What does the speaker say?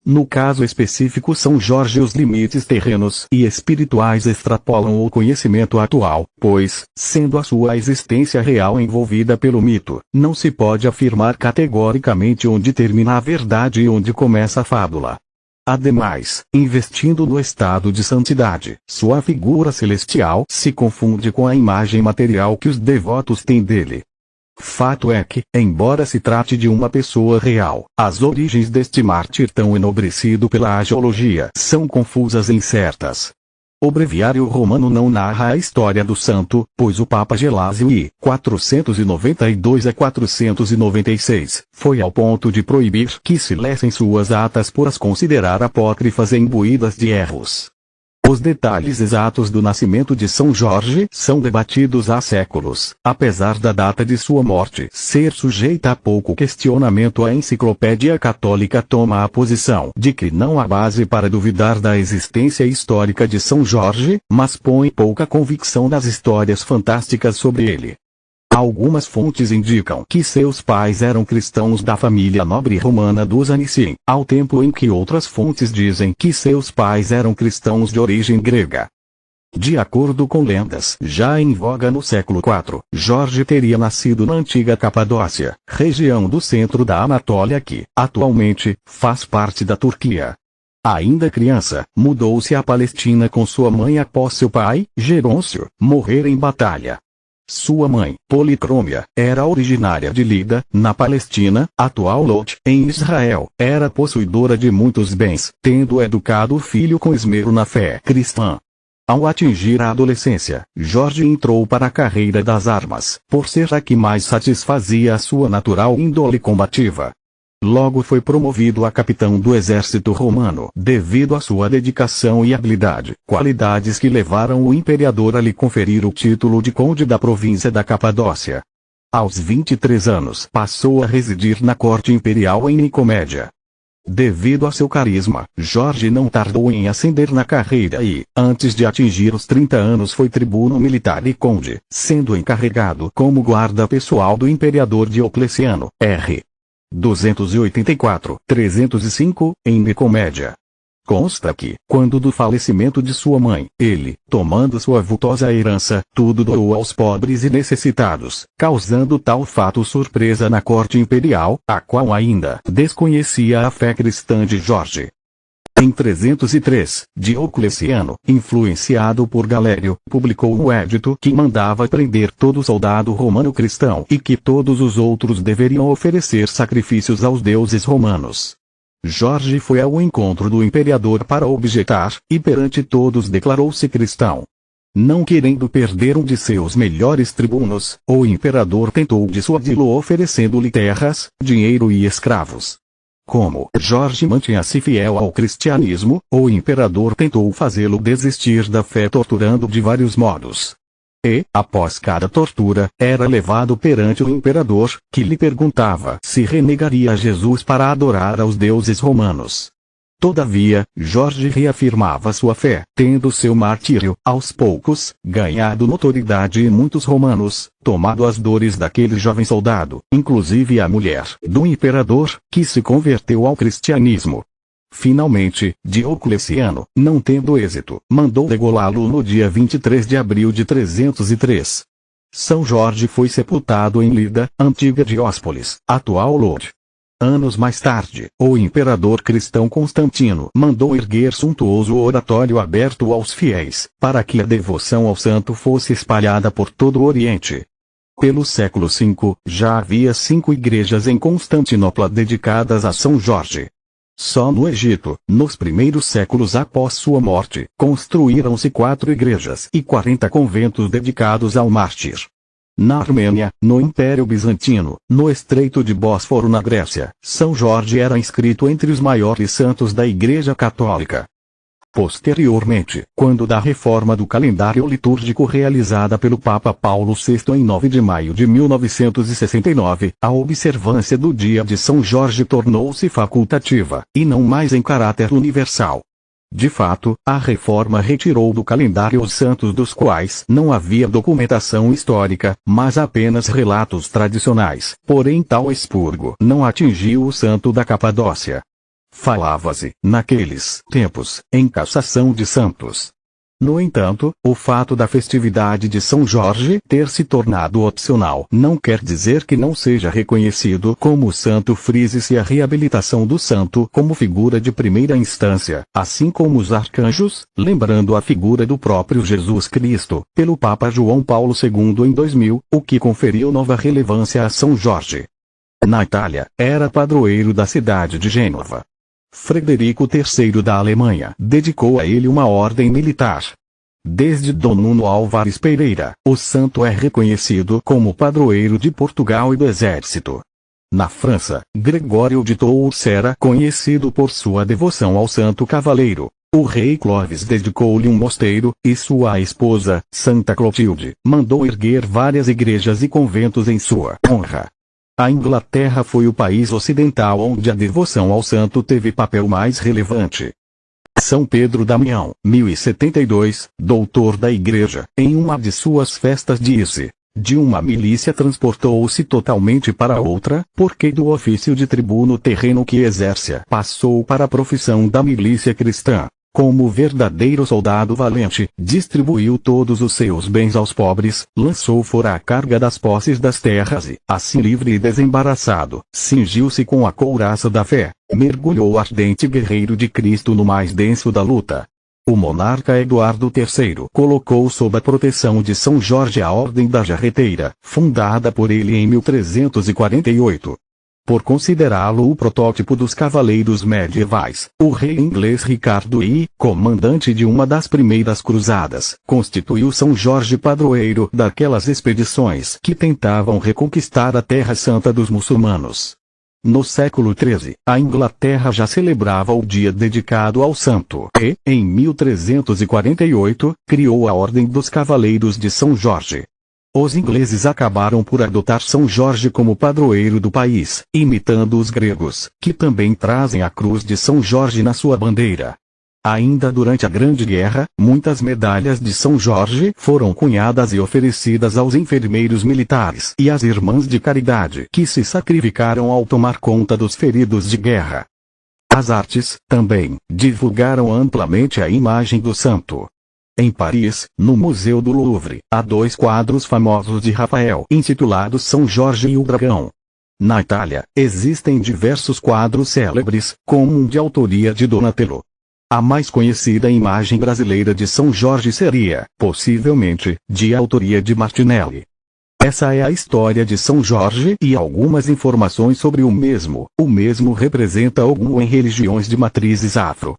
No caso específico São Jorge, os limites terrenos e espirituais extrapolam o conhecimento atual, pois, sendo a sua existência real envolvida pelo mito, não se pode afirmar categoricamente onde termina a verdade e onde começa a fábula. Ademais, investindo no estado de santidade, sua figura celestial se confunde com a imagem material que os devotos têm dele. Fato é que, embora se trate de uma pessoa real, as origens deste mártir tão enobrecido pela agiologia são confusas e incertas. O Breviário Romano não narra a história do santo, pois o Papa Gelásio I, 492 a 496, foi ao ponto de proibir que se lessem suas atas por as considerar apócrifas e imbuídas de erros. Os detalhes exatos do nascimento de São Jorge são debatidos há séculos, apesar da data de sua morte ser sujeita a pouco questionamento. A Enciclopédia Católica toma a posição de que não há base para duvidar da existência histórica de São Jorge, mas põe pouca convicção nas histórias fantásticas sobre ele. Algumas fontes indicam que seus pais eram cristãos da família nobre romana dos Anicim, ao tempo em que outras fontes dizem que seus pais eram cristãos de origem grega. De acordo com lendas já em voga no século IV, Jorge teria nascido na antiga Capadócia, região do centro da Anatólia que, atualmente, faz parte da Turquia. Ainda criança, mudou-se à Palestina com sua mãe após seu pai, Gerôncio, morrer em batalha. Sua mãe, Policrômia, era originária de Lida, na Palestina, atual Lod, em Israel. Era possuidora de muitos bens, tendo educado o filho com esmero na fé cristã. Ao atingir a adolescência, Jorge entrou para a carreira das armas, por ser a que mais satisfazia a sua natural índole combativa. Logo foi promovido a capitão do exército romano, devido à sua dedicação e habilidade, qualidades que levaram o imperador a lhe conferir o título de conde da província da Capadócia. Aos 23 anos passou a residir na corte imperial em Nicomédia. Devido a seu carisma, Jorge não tardou em ascender na carreira e, antes de atingir os 30 anos, foi tribuno militar e conde, sendo encarregado como guarda pessoal do imperador Diocleciano, R. 284-305, em Nicomédia. Consta que, quando do falecimento de sua mãe, ele, tomando sua vultosa herança, tudo doou aos pobres e necessitados, causando tal fato surpresa na corte imperial, a qual ainda desconhecia a fé cristã de Jorge. Em 303, Diocleciano, influenciado por Galério, publicou um edito que mandava prender todo soldado romano cristão e que todos os outros deveriam oferecer sacrifícios aos deuses romanos. Jorge foi ao encontro do imperador para objetar, e perante todos declarou-se cristão. Não querendo perder um de seus melhores tribunos, o imperador tentou dissuadi-lo oferecendo-lhe terras, dinheiro e escravos. Como Jorge mantinha-se fiel ao cristianismo, o imperador tentou fazê-lo desistir da fé torturando de vários modos. E, após cada tortura, era levado perante o imperador, que lhe perguntava se renegaria a Jesus para adorar aos deuses romanos. Todavia, Jorge reafirmava sua fé, tendo seu martírio, aos poucos, ganhado notoriedade e muitos romanos, tomado as dores daquele jovem soldado, inclusive a mulher do imperador, que se converteu ao cristianismo. Finalmente, Diocleciano, não tendo êxito, mandou degolá-lo no dia 23 de abril de 303. São Jorge foi sepultado em Lida, antiga Dióspolis, atual Lod. Anos mais tarde, o imperador cristão Constantino mandou erguer suntuoso oratório aberto aos fiéis, para que a devoção ao santo fosse espalhada por todo o Oriente. Pelo século V, já havia 5 igrejas em Constantinopla dedicadas a São Jorge. Só no Egito, nos primeiros séculos após sua morte, construíram-se 4 igrejas e 40 conventos dedicados ao mártir. Na Armênia, no Império Bizantino, no Estreito de Bósforo na Grécia, São Jorge era inscrito entre os maiores santos da Igreja Católica. Posteriormente, quando da reforma do calendário litúrgico realizada pelo Papa Paulo VI em 9 de maio de 1969, a observância do dia de São Jorge tornou-se facultativa, e não mais em caráter universal. De fato, a reforma retirou do calendário os santos dos quais não havia documentação histórica, mas apenas relatos tradicionais, porém tal expurgo não atingiu o santo da Capadócia. Falava-se, naqueles tempos, em cassação de santos. No entanto, o fato da festividade de São Jorge ter se tornado opcional não quer dizer que não seja reconhecido como santo. Frise-se a reabilitação do santo como figura de primeira instância, assim como os arcanjos, lembrando a figura do próprio Jesus Cristo, pelo Papa João Paulo II em 2000, o que conferiu nova relevância a São Jorge. Na Itália, era padroeiro da cidade de Gênova. Frederico III da Alemanha dedicou a ele uma ordem militar. Desde Dom Nuno Álvares Pereira, o santo é reconhecido como padroeiro de Portugal e do exército. Na França, Gregório de Tours era conhecido por sua devoção ao santo cavaleiro. O rei Clovis dedicou-lhe um mosteiro, e sua esposa, Santa Clotilde, mandou erguer várias igrejas e conventos em sua honra. A Inglaterra foi o país ocidental onde a devoção ao santo teve papel mais relevante. São Pedro Damião, 1072, doutor da Igreja, em uma de suas festas disse: de uma milícia transportou-se totalmente para outra, porque do ofício de tribuno terreno que exerce passou para a profissão da milícia cristã. Como verdadeiro soldado valente, distribuiu todos os seus bens aos pobres, lançou fora a carga das posses das terras e, assim livre e desembaraçado, cingiu-se com a couraça da fé, mergulhou ardente guerreiro de Cristo no mais denso da luta. O monarca Eduardo III colocou sob a proteção de São Jorge a Ordem da Jarreteira, fundada por ele em 1348. Por considerá-lo o protótipo dos cavaleiros medievais, o rei inglês Ricardo I, comandante de uma das primeiras cruzadas, constituiu São Jorge padroeiro daquelas expedições que tentavam reconquistar a Terra Santa dos muçulmanos. No século XIII, a Inglaterra já celebrava o dia dedicado ao santo e, em 1348, criou a Ordem dos Cavaleiros de São Jorge. Os ingleses acabaram por adotar São Jorge como padroeiro do país, imitando os gregos, que também trazem a cruz de São Jorge na sua bandeira. Ainda durante a Grande Guerra, muitas medalhas de São Jorge foram cunhadas e oferecidas aos enfermeiros militares e às irmãs de caridade que se sacrificaram ao tomar conta dos feridos de guerra. As artes, também, divulgaram amplamente a imagem do santo. Em Paris, no Museu do Louvre, há 2 quadros famosos de Rafael intitulados São Jorge e o Dragão. Na Itália, existem diversos quadros célebres, como um de autoria de Donatello. A mais conhecida imagem brasileira de São Jorge seria, possivelmente, de autoria de Martinelli. Essa é a história de São Jorge e algumas informações sobre o mesmo. O mesmo representa algum em religiões de matrizes afro,